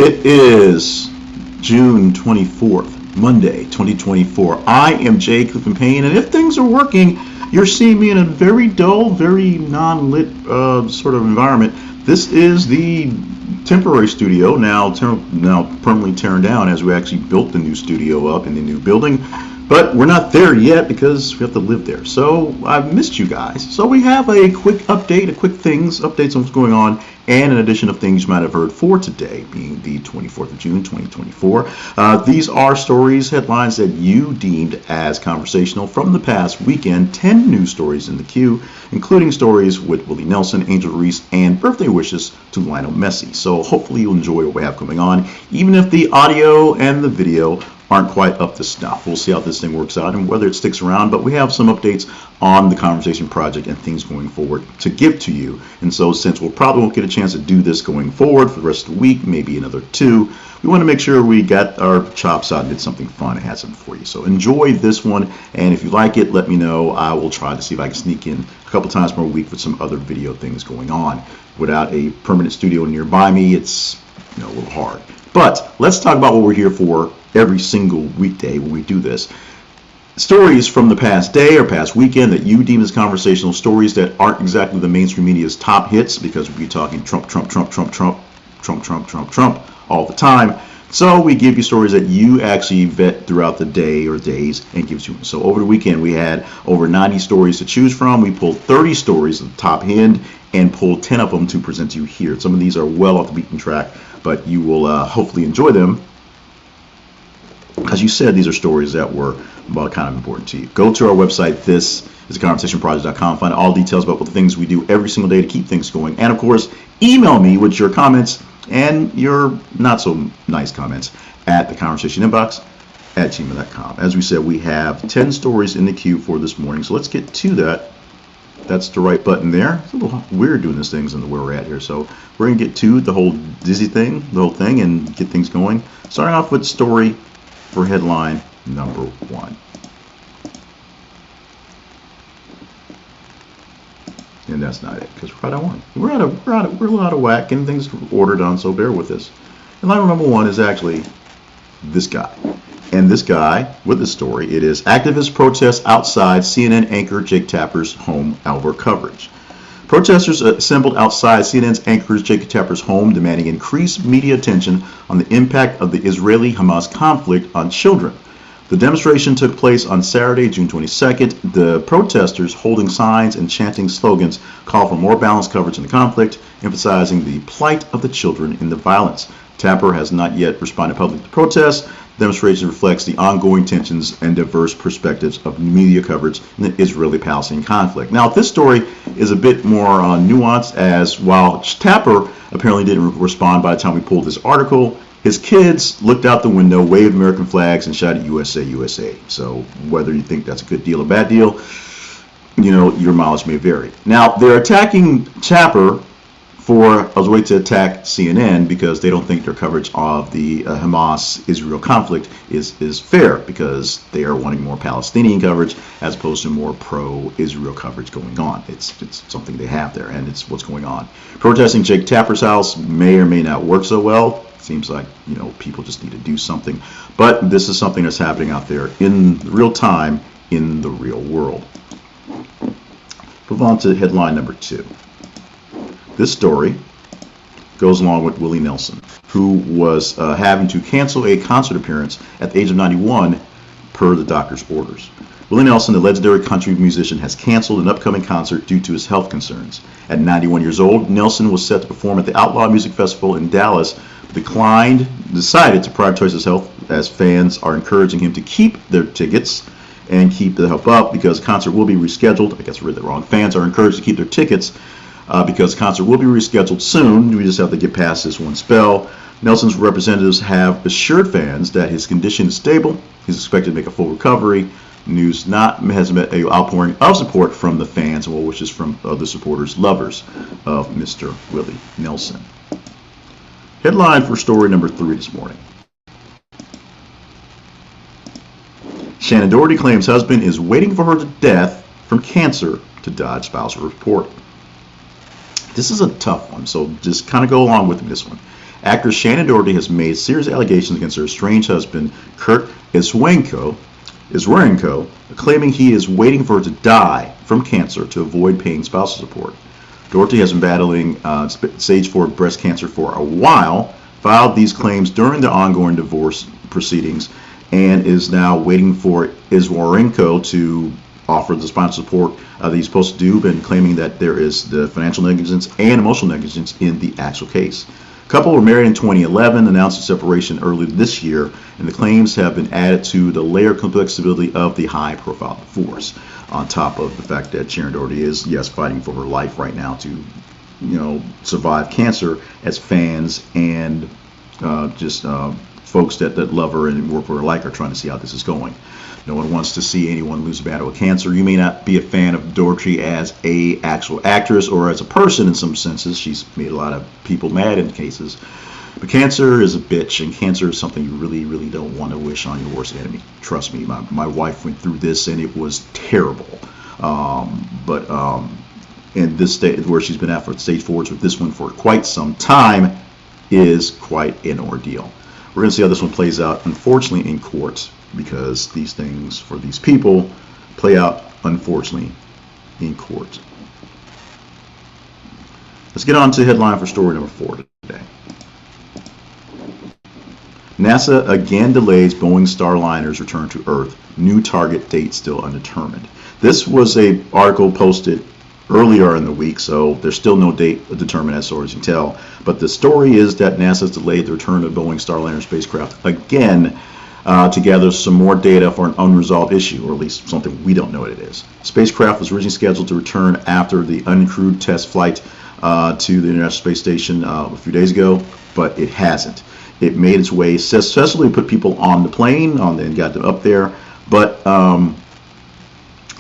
It is June 24th, Monday, 2024. I am Jay Clifton Payne, and if things are working, you're seeing me in a very dull, very non-lit sort of environment. This is the temporary studio, now permanently tearing down as we actually built the new studio up in the new building. But we're not there yet because we have to live there. So I've missed you guys. So we have a quick update, updates on what's going on, and an addition of things you might have heard for today, being the 24th of June, 2024. These are stories, headlines that you deemed as conversational from the past weekend. 10 news stories in the queue, including stories with Willie Nelson, Angel Reese, and birthday wishes to Lionel Messi. So hopefully you'll enjoy what we have coming on, even if the audio and the video aren't quite up to snuff. We'll see how this thing works out and whether it sticks around, but we have some updates on the conversation project and things going forward to give to you. And so since we'll probably won't get a chance to do this going forward for the rest of the week, maybe another 2, we want to make sure we got our chops out and did something fun and had something for you. So enjoy this one, and if you like it, let me know. I will try to see if I can sneak in a couple times per week with some other video things going on. Without a permanent studio nearby me, it's a little hard. But let's talk about what we're here for every single weekday when we do this. Stories from the past day or past weekend that you deem as conversational, stories that aren't exactly the mainstream media's top hits, because we're talking Trump all the time. So we give you stories that you actually vet throughout the day or days and gives you. So over the weekend we had over 90 stories to choose from. We pulled 30 stories at the top end and pulled 10 of them to present to you here. Some of these are well off the beaten track, but you will hopefully enjoy them. As you said, these are stories that were kind of important to you. Go to our website. This is theconversationproject.com. Find all details about what the things we do every single day to keep things going. And of course, email me with your comments and your not so nice comments at theconversationinbox@gmail.com. As we said, we have 10 stories in the queue for this morning. So let's get to that. That's the right button there. It's a little weird doing this things and where we're at here. So we're going to get to the whole dizzy thing, and get things going. Starting off with story for headline number 1. And that's not it, because we're out of one. We're a little out of whack, and things ordered on, so bear with us. Headline number 1 is actually this guy. And this guy, with this story, it is activist protests outside CNN anchor Jake Tapper's home over coverage. Protesters assembled outside CNN's anchor Jake Tapper's home, demanding increased media attention on the impact of the Israeli-Hamas conflict on children. The demonstration took place on Saturday, June 22nd. The protesters, holding signs and chanting slogans, called for more balanced coverage in the conflict, emphasizing the plight of the children in the violence. Tapper has not yet responded publicly to protests. The demonstration reflects the ongoing tensions and diverse perspectives of media coverage in the Israeli-Palestinian conflict. Now, this story is a bit more nuanced, as while Tapper apparently didn't respond by the time we pulled this article, his kids looked out the window, waved American flags, and shouted USA, USA. So whether you think that's a good deal or bad deal, your mileage may vary. Now, they're attacking Tapper for a way to attack CNN because they don't think their coverage of the Hamas-Israel conflict is fair, because they are wanting more Palestinian coverage as opposed to more pro-Israel coverage going on. It's something they have there, and it's what's going on. Protesting Jake Tapper's house may or may not work so well. Seems like people just need to do something, but this is something that's happening out there in real time in the real world. Move on to headline number 2. This story goes along with Willie Nelson, who was having to cancel a concert appearance at the age of 91 per the doctor's orders. Willie Nelson, the legendary country musician, has canceled an upcoming concert due to his health concerns. At 91 years old, Nelson was set to perform at the Outlaw Music Festival in Dallas, but decided to prioritize his health, as fans are encouraging him to keep their tickets and keep the help up because the concert will be rescheduled. I guess I read that wrong. Fans are encouraged to keep their tickets because the concert will be rescheduled soon. We just have to get past this one spell. Nelson's representatives have assured fans that his condition is stable. He's expected to make a full recovery. News has met an outpouring of support from the fans and well wishes from other supporters, lovers of Mr. Willie Nelson. Headline for story number 3 this morning. Shannen Doherty claims husband is waiting for her to death from cancer to dodge spousal report. This is a tough one, so just kind of go along with this one. Actress Shannen Doherty has made serious allegations against her estranged husband, Kurt Iswarenko, claiming he is waiting for her to die from cancer to avoid paying spousal support. Doherty has been battling stage 4 breast cancer for a while, filed these claims during the ongoing divorce proceedings, and is now waiting for Iswarenko to offer the spousal support that he's supposed to do, and claiming that there is the financial negligence and emotional negligence in the actual case. The couple were married in 2011, announced a separation early this year, and the claims have been added to the layered complexity of the high-profile divorce, on top of the fact that Shannen Doherty is, yes, fighting for her life right now to, survive cancer, as fans and folks that love her and work for her like are trying to see how this is going. No one wants to see anyone lose a battle with cancer. You may not be a fan of Doherty as a actual actress or as a person in some senses. She's made a lot of people mad in cases. But cancer is a bitch, and cancer is something you really, really don't want to wish on your worst enemy. Trust me, my wife went through this, and it was terrible. In this state where she's been at for stage 4s with this one for quite some time is quite an ordeal. We're going to see how this one plays out, unfortunately, in court, because these things for these people play out, unfortunately, in court. Let's get on to headline for story number 4 today. NASA again delays Boeing Starliner's return to Earth. New target date still undetermined. This was an article posted earlier in the week, so there's still no date determined as far as you can tell. But the story is that NASA has delayed the return of Boeing Starliner spacecraft again to gather some more data for an unresolved issue, or at least something we don't know what it is. The spacecraft was originally scheduled to return after the uncrewed test flight to the International Space Station a few days ago, but it hasn't. It made its way, successfully put people on the plane and got them up there, but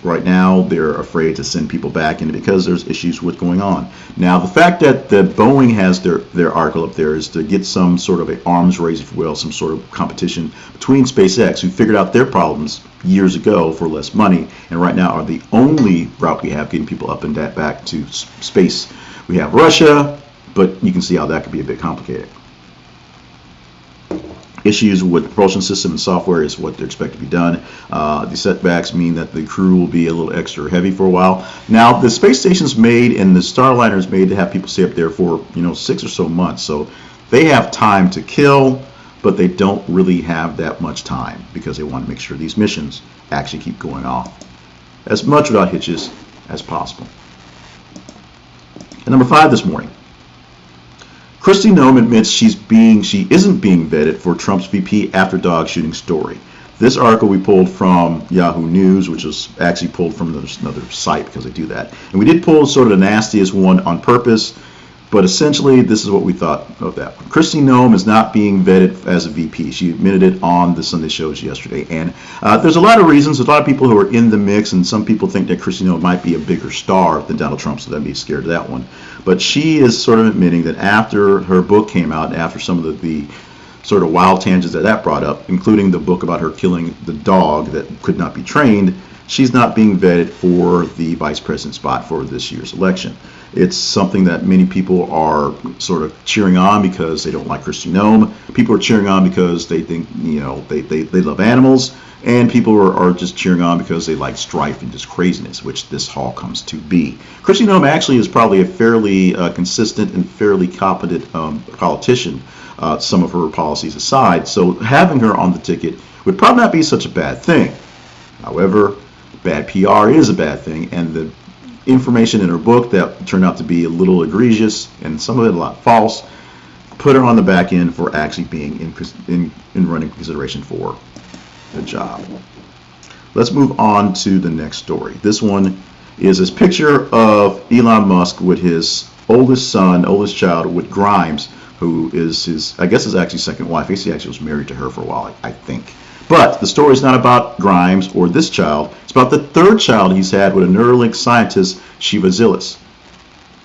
right now they're afraid to send people back in because there's issues with going on. Now, the fact that Boeing has their article up there is to get some sort of an arms race, if you will, some sort of competition between SpaceX, who figured out their problems years ago for less money, and right now are the only route we have getting people up and back to space. We have Russia, but you can see how that could be a bit complicated. Issues with the propulsion system and software is what they're expected to be done. The setbacks mean that the crew will be a little extra heavy for a while. Now, the space station's made and the Starliner is made to have people stay up there for 6 or so months. So they have time to kill, but they don't really have that much time because they want to make sure these missions actually keep going off as much without hitches as possible. And number 5 this morning. Kristi Noem admits she isn't being vetted for Trump's VP after dog shooting story. This article we pulled from Yahoo News, which was actually pulled from another site because they do that. And we did pull sort of the nastiest one on purpose, but essentially this is what we thought of that one. Kristi Noem is not being vetted as a VP. She admitted it on the Sunday shows yesterday. And there's a lot of reasons. There's a lot of people who are in the mix, and some people think that Kristi Noem might be a bigger star than Donald Trump, so they'd be scared of that one. But she is sort of admitting that after her book came out, after some of the sort of wild tangents that brought up, including the book about her killing the dog that could not be trained, she's not being vetted for the vice president spot for this year's election. It's something that many people are sort of cheering on because they don't like Kristi Noem. People are cheering on because they think, they love animals. And people are just cheering on because they like strife and just craziness, which this all comes to be. Kristi Noem actually is probably a fairly consistent and fairly competent politician, some of her policies aside. So having her on the ticket would probably not be such a bad thing. However, bad PR is a bad thing, and the information in her book that turned out to be a little egregious and some of it a lot false put her on the back end for actually being in running consideration for the job. Let's move on to the next story. This one is this picture of Elon Musk with his oldest child, with Grimes, who is his, I guess, his actually second wife. I guess he actually was married to her for a while, I think. But the story is not about Grimes or this child. It's about the third child he's had with a Neuralink scientist, Zilis.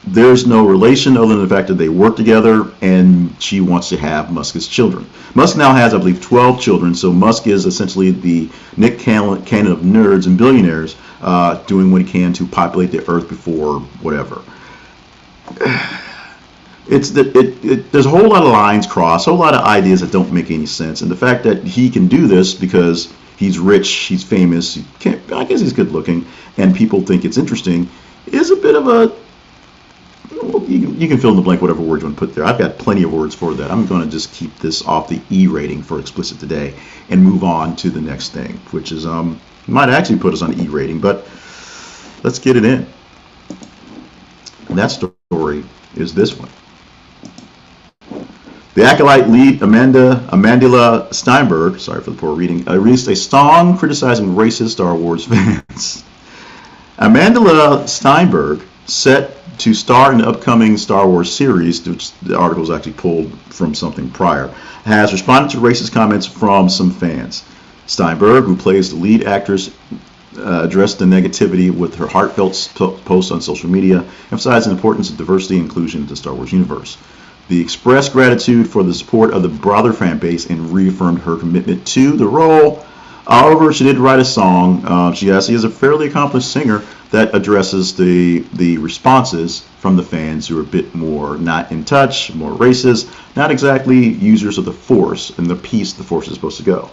There's no relation other than the fact that they work together, and she wants to have Musk's children. Musk now has, I believe, 12 children, so Musk is essentially the Nick Cannon of nerds and billionaires, doing what he can to populate the earth before whatever. It's that there's a whole lot of lines crossed, a whole lot of ideas that don't make any sense, and the fact that he can do this because he's rich, he's famous, I guess he's good looking, and people think it's interesting, is a bit of a, well, you can fill in the blank whatever word you want to put there. I've got plenty of words for that. I'm going to just keep this off the E rating for explicit today and move on to the next thing, which is might actually put us on E rating, but let's get it in. And that story is this one. The Acolyte lead Amandla Stenberg, sorry for the poor reading, released a song criticizing racist Star Wars fans. Amandla Stenberg, set to star in the upcoming Star Wars series, which the article is actually pulled from something prior, has responded to racist comments from some fans. Stenberg, who plays the lead actress, addressed the negativity with her heartfelt posts on social media, emphasizing the importance of diversity and inclusion in the Star Wars universe. The expressed gratitude for the support of the broader fan base and reaffirmed her commitment to the role. However, she did write a song. She is a fairly accomplished singer that addresses the responses from the fans who are a bit more not in touch, more racist, not exactly users of the Force and the peace the Force is supposed to go.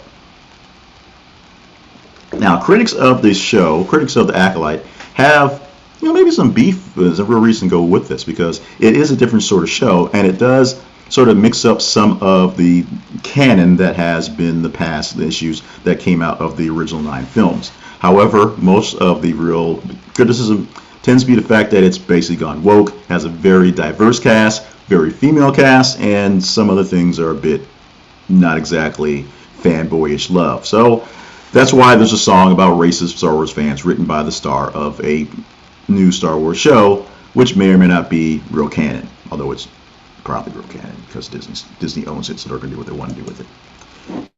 Now, critics of this show, critics of The Acolyte, have maybe some beef is a real reason to go with this, because it is a different sort of show, and it does sort of mix up some of the canon that has been the past issues that came out of the original 9 films. However, most of the real criticism tends to be the fact that it's basically gone woke, has a very diverse cast, very female cast, and some other things are a bit not exactly fanboyish love. So that's why there's a song about racist Star Wars fans written by the star of a new Star Wars show, which may or may not be real canon, although it's probably real canon because Disney owns it, so they're going to do what they want to do with it.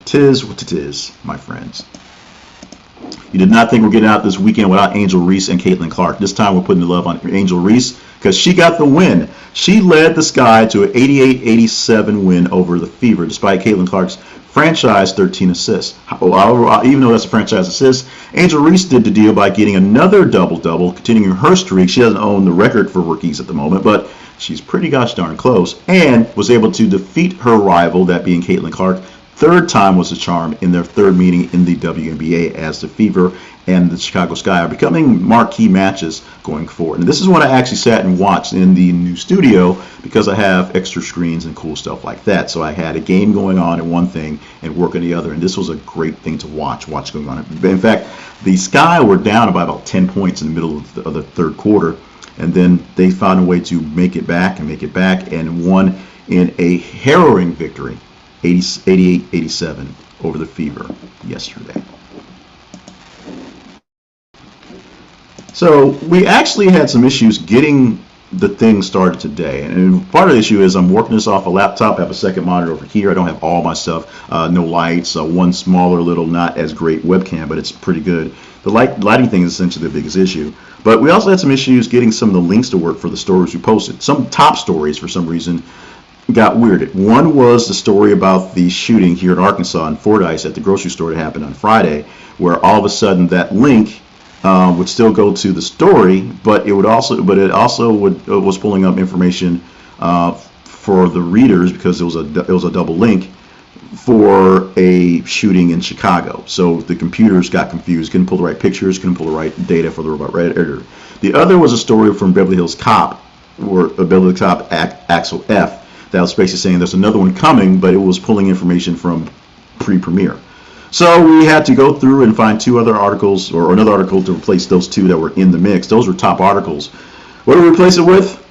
Tis what it is, my friends. You did not think we're getting out this weekend without Angel Reese and Caitlin Clark. This time we're putting the love on Angel Reese because she got the win. She led the Sky to an 88-87 win over the Fever, despite Caitlin Clark's franchise 13 assists. Even though that's a franchise assist, Angel Reese did the deal by getting another double-double, continuing her streak. She doesn't own the record for rookies at the moment, but she's pretty gosh darn close, and was able to defeat her rival, that being Caitlin Clark. Third time was the charm in their third meeting in the WNBA, as the Fever and the Chicago Sky are becoming marquee matches going forward. And this is what I actually sat and watched in the new studio, because I have extra screens and cool stuff like that. So I had a game going on in one thing and work in the other, and this was a great thing to watch going on. In fact, the Sky were down by about 10 points in the middle of the third quarter, and then they found a way to make it back and won in a harrowing victory, 88-87 over the Fever yesterday. So we actually had some issues getting the thing started today, and part of the issue is I'm working this off a laptop. I have a second monitor over here. I don't have all my stuff, no lights, one smaller little not as great webcam, but it's pretty good. The lighting thing is essentially the biggest issue. But we also had some issues getting some of the links to work for the stories we posted. Some top stories, for some reason, got weirded. One was the story about the shooting here in Arkansas in Fordyce at the grocery store that happened on Friday, where all of a sudden that link would still go to the story, but it was pulling up information for the readers, because it was a double link for a shooting in Chicago. So the computers got confused, couldn't pull the right pictures, couldn't pull the right data for the robot editor. The other was a story from Beverly Hills Cop, or Beverly Hills Cop Axel F, that was basically saying there's another one coming, but it was pulling information from pre-premiere. So we had to go through and find two other articles, or another article to replace those two that were in the mix. Those were top articles. What do we replace it with?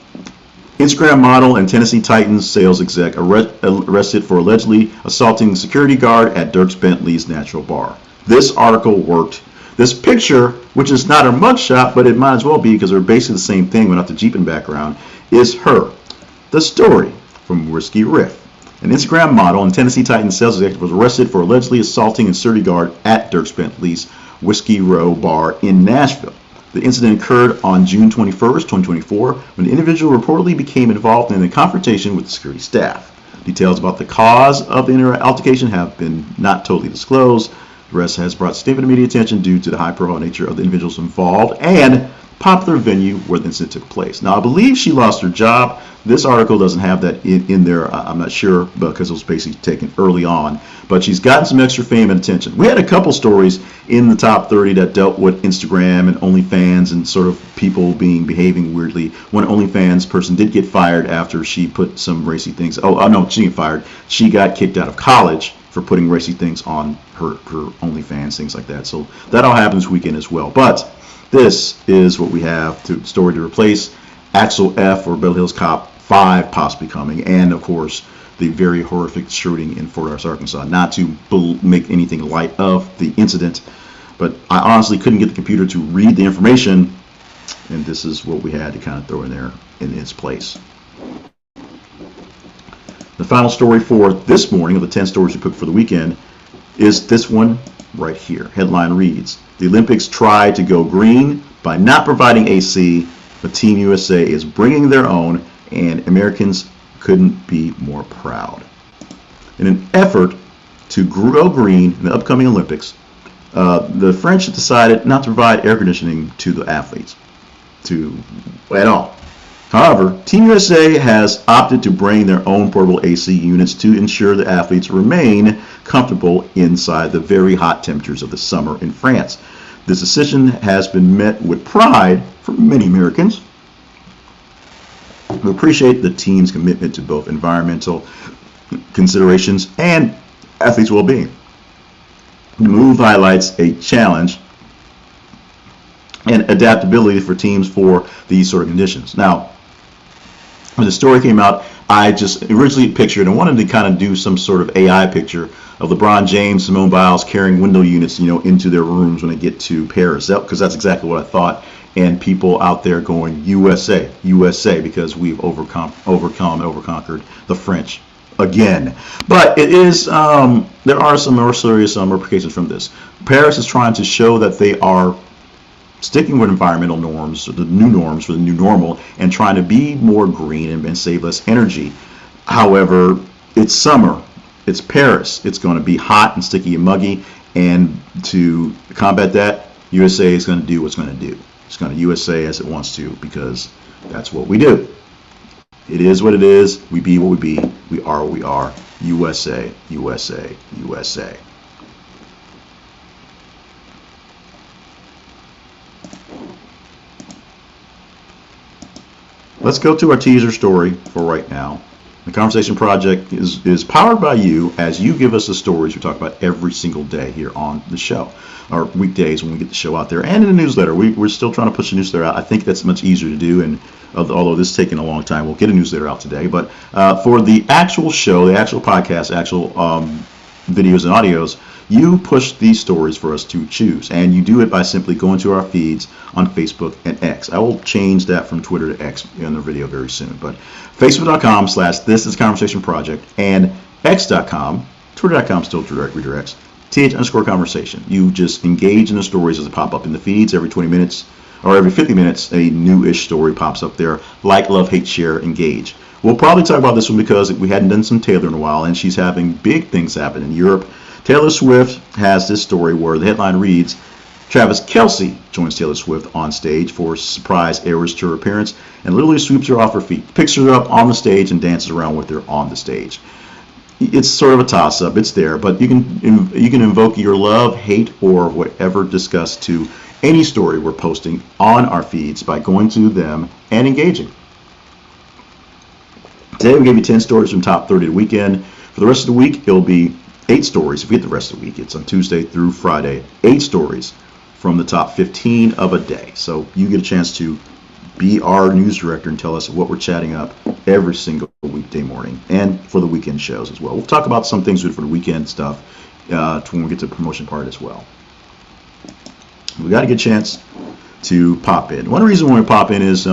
Instagram model and Tennessee Titans sales exec arrested for allegedly assaulting security guard at Dierks Bentley's Natural Bar. This article worked. This picture, which is not her mugshot, but it might as well be because they're basically the same thing without the Jeep in background, is her. The story from Whiskey Riff. An Instagram model and Tennessee Titans sales executive was arrested for allegedly assaulting a security guard at Dierks Bentley's Whiskey Row Bar in Nashville. The incident occurred on June 21st, 2024, when the individual reportedly became involved in a confrontation with the security staff. Details about the cause of the altercation have been not totally disclosed. The arrest has brought significant media attention due to the high-profile nature of the individuals involved and popular venue where the incident took place. Now, I believe she lost her job. This article doesn't have that in there. I'm not sure because it was basically taken early on. But she's gotten some extra fame and attention. We had a couple stories in the top 30 that dealt with Instagram and OnlyFans and sort of people behaving weirdly. One OnlyFans person did get fired after she put some racy things. Oh no, she didn't get fired. She got kicked out of college for putting racy things on her OnlyFans, things like that. So that all happens this weekend as well. But this is what we have story to replace Axel F. or Beverly Hills Cop 5 possibly coming, and of course the very horrific shooting in Fort Worth, Arkansas. Not to make anything light of the incident, but I honestly couldn't get the computer to read the information, and this is what we had to kind of throw in there in its place. The final story for this morning of the 10 stories we picked for the weekend is this one right here. Headline reads, "The Olympics tried to go green by not providing AC, but Team USA is bringing their own, and Americans couldn't be more proud." In an effort to go green in the upcoming Olympics, the French decided not to provide air conditioning to the athletes at all. However, Team USA has opted to bring their own portable AC units to ensure the athletes remain comfortable inside the very hot temperatures of the summer in France. This decision has been met with pride for many Americans who appreciate the team's commitment to both environmental considerations and athletes' well-being. The move highlights a challenge and adaptability for teams for these sort of conditions. Now, when the story came out, I just originally pictured and wanted to kind of do some sort of AI picture of LeBron James, Simone Biles carrying window units, into their rooms when they get to Paris, because that's exactly what I thought. And people out there going USA, USA, because we've overconquered the French again. But it is there are some more serious repercussions from this. Paris is trying to show that they are sticking with environmental norms, the new norms for the new normal, and trying to be more green and save less energy. However, it's summer, it's Paris, it's going to be hot and sticky and muggy, and to combat that, USA is going to do what's going to do. It's going to USA as it wants to, because that's what we do. It is what it is. We be what we be. We are what we are. USA, USA, USA. Let's go to our teaser story for right now. The Conversation Project is powered by you as you give us the stories we talk about every single day here on the show, or weekdays when we get the show out there, and in the newsletter. We're still trying to push the newsletter out. I think that's much easier to do, and although this is taking a long time, we'll get a newsletter out today. But for the actual show, the actual podcast, actual videos and audios, you push these stories for us to choose, and you do it by simply going to our feeds on Facebook and X. I will change that from Twitter to X in the video very soon, but Facebook.com/ThisIsConversationProject and X.com, Twitter.com still redirects, th_conversation. You just engage in the stories as they pop up in the feeds. Every 20 minutes or every 50 minutes, a new-ish story pops up there. Like, love, hate, share, engage. We'll probably talk about this one because we hadn't done some Taylor in a while, and she's having big things happen in Europe. Taylor Swift has this story where the headline reads, Travis Kelce joins Taylor Swift on stage for a surprise Eras Tour appearance and literally sweeps her off her feet, picks her up on the stage, and dances around with her on the stage. It's sort of a toss-up. It's there, but you can invoke your love, hate, or whatever disgust to any story we're posting on our feeds by going to them and engaging. Today we gave you 10 stories from top 30 of the weekend. For the rest of the week, it'll be 8 stories. If we get the rest of the week, it's on Tuesday through Friday. 8 stories from the top 15 of a day. So you get a chance to be our news director and tell us what we're chatting up every single weekday morning, and for the weekend shows as well. We'll talk about some things for the weekend stuff when we get to the promotion part as well. We got a good chance to pop in. One reason why we pop in is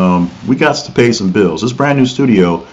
we got to pay some bills. This brand new studio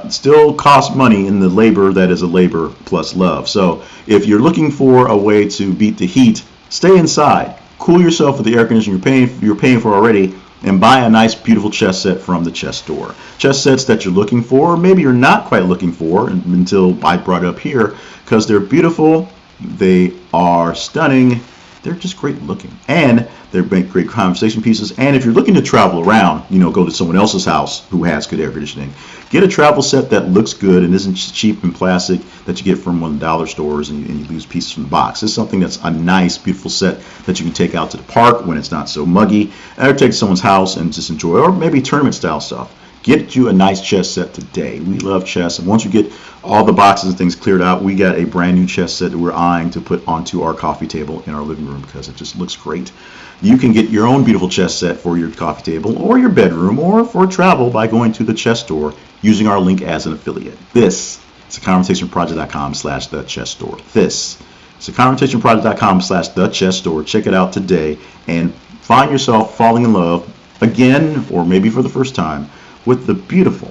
still costs money in the labor that is a labor plus love. So if you're looking for a way to beat the heat, stay inside, cool yourself with the air conditioning you're paying for already, and buy a nice beautiful chess set from the chess store. Chess sets that you're looking for, or maybe you're not quite looking for until I brought it up here, because they're beautiful, they are stunning, they're just great looking, and they make great conversation pieces. And if you're looking to travel around, go to someone else's house who has good air conditioning, get a travel set that looks good and isn't cheap and plastic that you get from one of the dollar stores, and you lose pieces from the box. This is something that's a nice, beautiful set that you can take out to the park when it's not so muggy, or take to someone's house and just enjoy, or maybe tournament style stuff. Get you a nice chess set today. We love chess, and once you get all the boxes and things cleared out, we got a brand new chess set that we're eyeing to put onto our coffee table in our living room because it just looks great. You can get your own beautiful chess set for your coffee table or your bedroom or for travel by going to the chess store using our link as an affiliate. This is theconversationproject.com/thechessstore. This is theconversationproject.com/thechessstore. Check it out today and find yourself falling in love again, or maybe for the first time, with the beautiful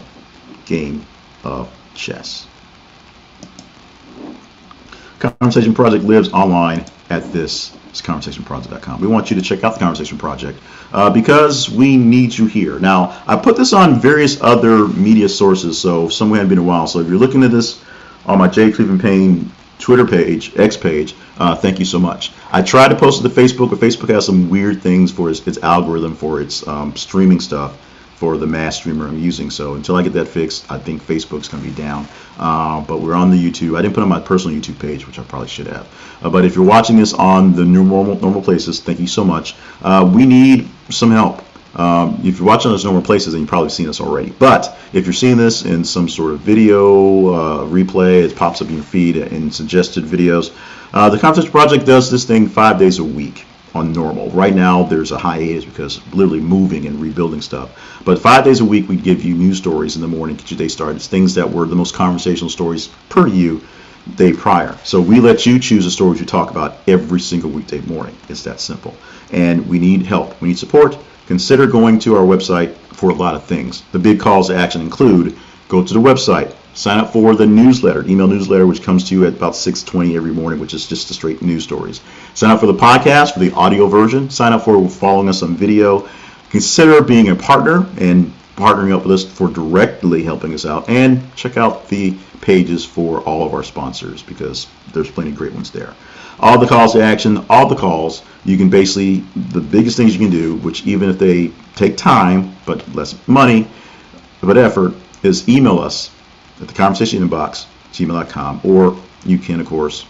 game of chess. Conversation Project lives online at this. It's conversationproject.com. We want you to check out the Conversation Project because we need you here. Now, I put this on various other media sources, so some hadn't been a while. So if you're looking at this on my J. Cleveland Payne Twitter page, X page, thank you so much. I tried to post it to Facebook, but Facebook has some weird things for its algorithm for its streaming stuff for the mass streamer I'm using. So until I get that fixed, I think Facebook's going to be down. But we're on the YouTube. I didn't put it on my personal YouTube page, which I probably should have. But if you're watching this on the new normal places, thank you so much. We need some help. If you're watching those normal places, then you've probably seen us already. But if you're seeing this in some sort of video replay, it pops up in your feed in suggested videos. The Conversation Project does this thing 5 days a week on normal. Right now, there's a hiatus because literally moving and rebuilding stuff. But 5 days a week, we give you news stories in the morning, get your day started. It's things that were the most conversational stories per you day prior. So we let you choose the stories you talk about every single weekday morning. It's that simple. And we need help. We need support. Consider going to our website for a lot of things. The big calls to action include go to the website, sign up for the newsletter, email newsletter, which comes to you at about 6:20 every morning, which is just the straight news stories. Sign up for the podcast, for the audio version. Sign up for following us on video. Consider being a partner and partnering up with us for directly helping us out. And check out the pages for all of our sponsors because there's plenty of great ones there. All the calls to action, all the calls, you can basically, the biggest things you can do, which even if they take time, but less money, but effort, is email us at the conversation inbox, gmail.com, or you can, of course,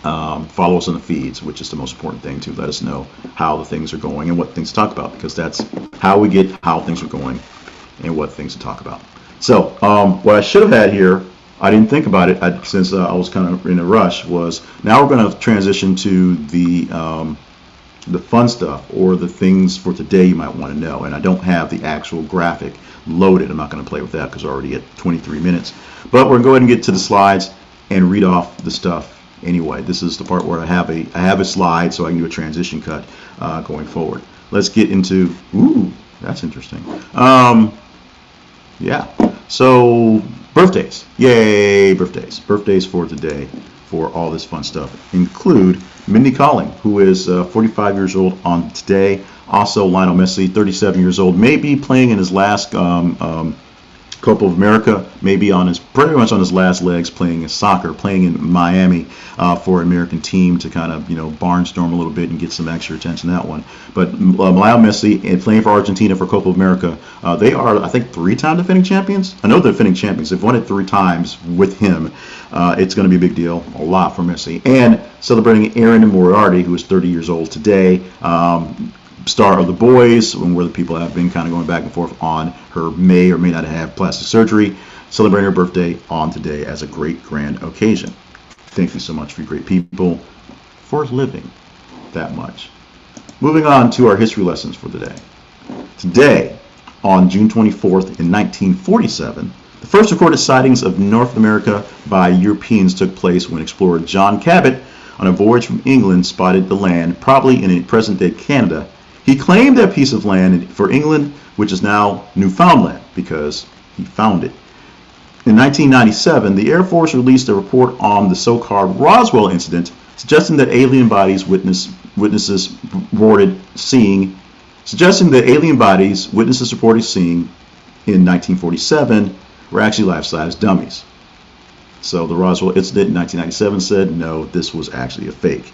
follow us on the feeds, which is the most important thing to let us know how the things are going and what things to talk about, because that's how we get how things are going and what things to talk about. So what I should have had here, I didn't think about it since I was kind of in a rush, was now we're going to transition to the fun stuff or the things for today you might want to know. And I don't have the actual graphic loaded. I'm not going to play with that because we're already at 23 minutes. But we're going to go ahead and get to the slides and read off the stuff anyway. This is the part where I have a slide so I can do a transition cut going forward. Let's get into, ooh, that's interesting. Yeah, so birthdays. Yay, birthdays. Birthdays for today for all this fun stuff include Mindy Kaling, who is 45 years old on today. Also, Lionel Messi, 37 years old, maybe playing in his last Copa of America, maybe pretty much on his last legs playing in soccer, playing in Miami for an American team to kind of, barnstorm a little bit and get some extra attention that one. But Lionel Messi and playing for Argentina for Copa of America, they are, I think, 3-time defending champions. I know they're defending champions. They've won it 3 times with him. It's going to be a big deal, a lot for Messi. And celebrating Erin Moriarty, who is 30 years old today. Star of The Boys, where the people have been kind of going back and forth on her may or may not have plastic surgery, celebrating her birthday on today as a great grand occasion. Thank you so much for you great people for living that much. Moving on to our history lessons for today. Today, on June 24th in 1947, the first recorded sightings of North America by Europeans took place when explorer John Cabot, on a voyage from England, spotted the land, probably in present-day Canada. He claimed that piece of land for England, which is now Newfoundland, because he found it. In 1997, the Air Force released a report on the so-called Roswell incident, suggesting that alien bodies witnesses reported seeing in 1947 were actually life-size dummies. So the Roswell incident in 1997 said, no, this was actually a fake.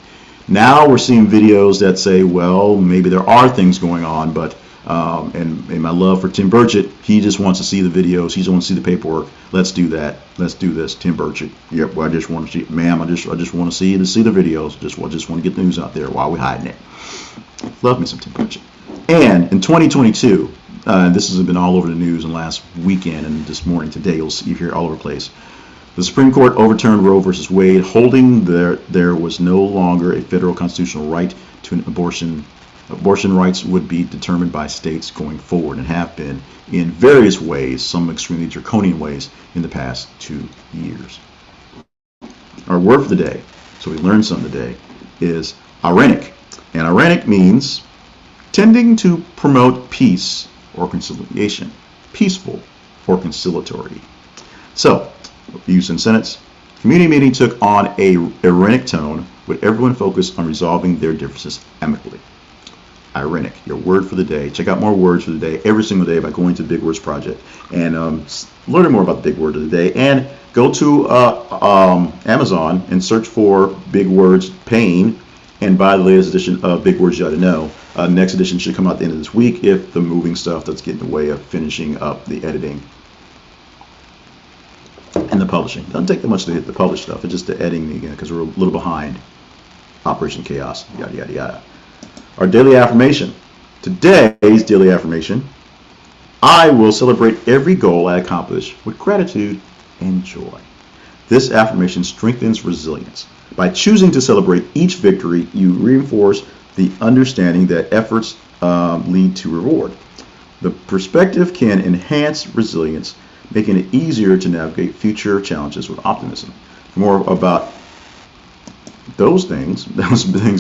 Now we're seeing videos that say, well, maybe there are things going on, but and my love for Tim Burchett, he just wants to see the videos. He just wants to see the paperwork. Let's do that. Let's do this, Tim Burchett. Yep, well, I just want to see, ma'am. I just want to see the videos. Just want to get the news out there while we're hiding it. Love me some Tim Burchett. And in 2022, this has been all over the news in the last weekend and this morning. Today, you hear it all over the place. The Supreme Court overturned Roe versus Wade, holding there was no longer a federal constitutional right to an abortion. Abortion rights would be determined by states going forward and have been in various ways, some extremely draconian ways, in the past 2 years. Our word for the day, so we learned something today, is irenic. And irenic means tending to promote peace or conciliation, peaceful or conciliatory. So, use in sentence. Community meeting took on a irenic tone with everyone focused on resolving their differences amicably. Irenic, your word for the day. Check out more words for the day every single day by going to the Big Words Project and learning more about the big word of the day. And go to Amazon and search for Big Words Pain and buy the latest edition of Big Words You Ought to Know. Next edition should come out at the end of this week if the moving stuff that's getting in the way of finishing up the editing and the publishing. Doesn't take that much to hit the published stuff. It's just the editing again because we're a little behind. Operation Chaos, yada, yada, yada. Our daily affirmation. Today's daily affirmation: I will celebrate every goal I accomplish with gratitude and joy. This affirmation strengthens resilience. By choosing to celebrate each victory, you reinforce the understanding that efforts lead to reward. The perspective can enhance resilience, making it easier to navigate future challenges with optimism. For more about those things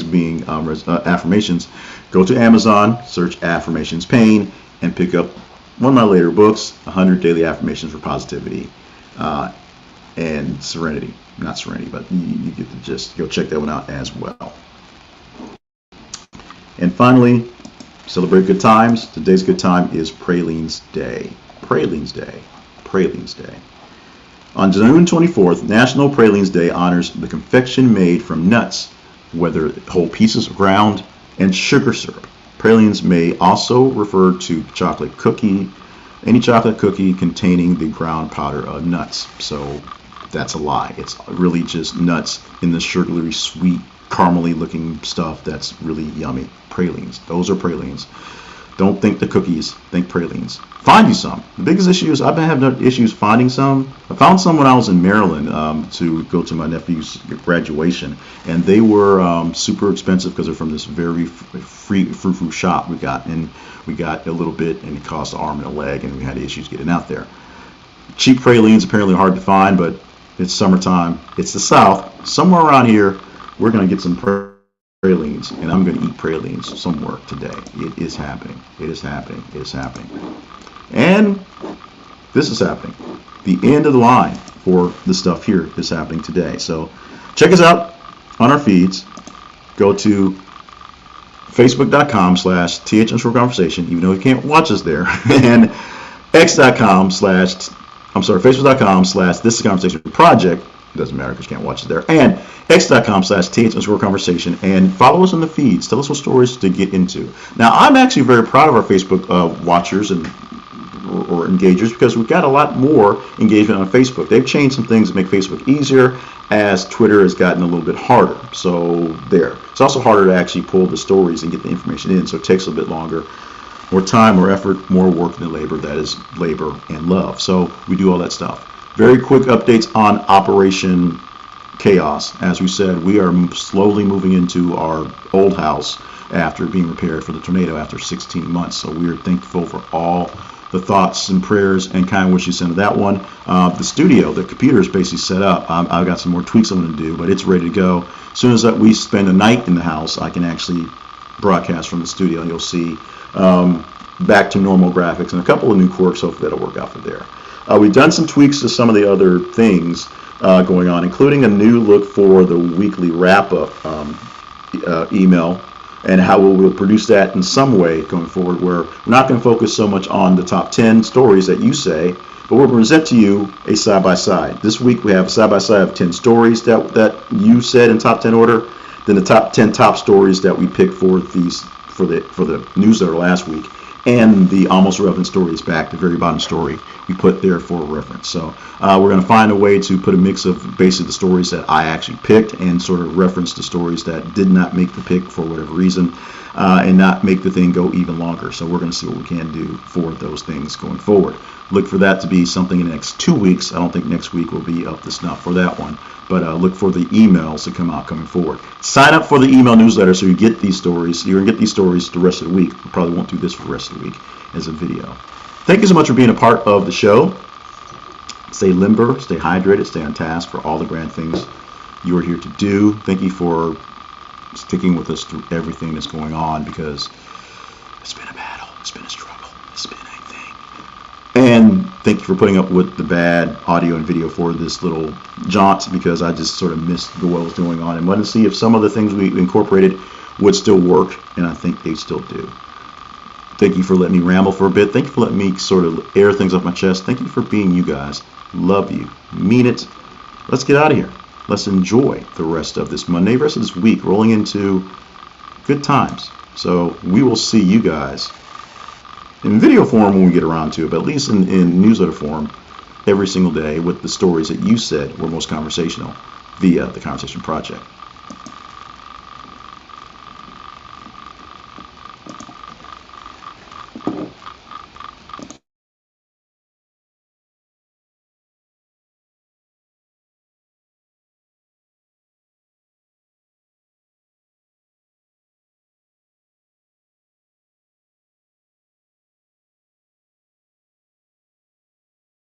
being affirmations, go to Amazon, search Affirmations Pain, and pick up one of my later books, 100 Daily Affirmations for Positivity and Serenity. Not Serenity, but you get the gist. Go check that one out as well. And finally, celebrate good times. Today's good time is Pralines Day. Pralines Day. Pralines Day. On June 24th, National Pralines Day honors the confection made from nuts, whether whole pieces of ground and sugar syrup. Pralines may also refer to chocolate cookie, any chocolate cookie containing the ground powder of nuts. So that's a lie. It's really just nuts in the sugary, sweet, caramely looking stuff that's really yummy. Pralines. Those are pralines. Don't think the cookies, think pralines. Find you some. The biggest issue is I've been having issues finding some. I found some when I was in Maryland to go to my nephew's graduation, and they were super expensive because they're from this very frou-frou shop we got, and we got a little bit, and it cost an arm and a leg, and we had issues getting out there. Cheap pralines apparently hard to find, but it's summertime. It's the South. Somewhere around here, we're going to get some pralines, and I'm going to eat pralines somewhere today. It is happening. It is happening. It is happening. And this is happening. The end of the line for the stuff here is happening today. So check us out on our feeds. Go to facebook.com/TH_conversation, even though you can't watch us there, and Facebook.com/This is Conversation Project. It doesn't matter because you can't watch it there. And x.com/th_conversation, and follow us on the feeds. Tell us what stories to get into. Now, I'm actually very proud of our Facebook watchers and or engagers because we've got a lot more engagement on Facebook. They've changed some things to make Facebook easier as Twitter has gotten a little bit harder. So there. It's also harder to actually pull the stories and get the information in, so it takes a bit longer. More time, more effort, more work than labor. That is labor and love. So we do all that stuff. Very quick updates on Operation Chaos. As we said, we are slowly moving into our old house after being repaired for the tornado after 16 months. So we are thankful for all the thoughts and prayers and kind wishes into that one. The studio, the computer is basically set up. I've got some more tweaks I'm going to do, but it's ready to go. As soon as we spend a night in the house, I can actually broadcast from the studio, and you'll see back to normal graphics and a couple of new quirks. Hopefully that'll work out for there. We've done some tweaks to some of the other things going on, including a new look for the weekly wrap-up email, and how we'll produce that in some way going forward, where we're not going to focus so much on the top 10 stories that you say, but but we'll present to you a side-by-side. This week we have a side-by-side of 10 stories that you said in top 10 order, then the top 10 top stories that we picked for the newsletter last week, and the almost relevant stories back, the very bottom story we put there for reference. So we're going to find a way to put a mix of basically the stories that I actually picked and sort of reference the stories that did not make the pick for whatever reason, and not make the thing go even longer. So we're going to see what we can do for those things going forward. Look for that to be something in the next 2 weeks. I don't think next week will be up to snuff for that one, but look for the emails to come out coming forward. Sign up for the email newsletter so you get these stories. You're going to get these stories the rest of the week. We probably won't do this for the rest of the week as a video. Thank you so much for being a part of the show. Stay limber, stay hydrated, stay on task for all the grand things you are here to do. Thank you for sticking with us through everything that's going on, because it's been a battle, it's been a struggle, it's been a thing. And thank you for putting up with the bad audio and video for this little jaunt, because I just sort of missed what was going on and wanted to see if some of the things we incorporated would still work, and I think they still do. Thank you for letting me ramble for a bit. Thank you for letting me sort of air things off my chest. Thank you for being you guys. Love you. Mean it. Let's get out of here. Let's enjoy the rest of this Monday, rest of this week, rolling into good times. So we will see you guys in video form when we get around to it, but at least in newsletter form every single day with the stories that you said were most conversational via the Conversation Project.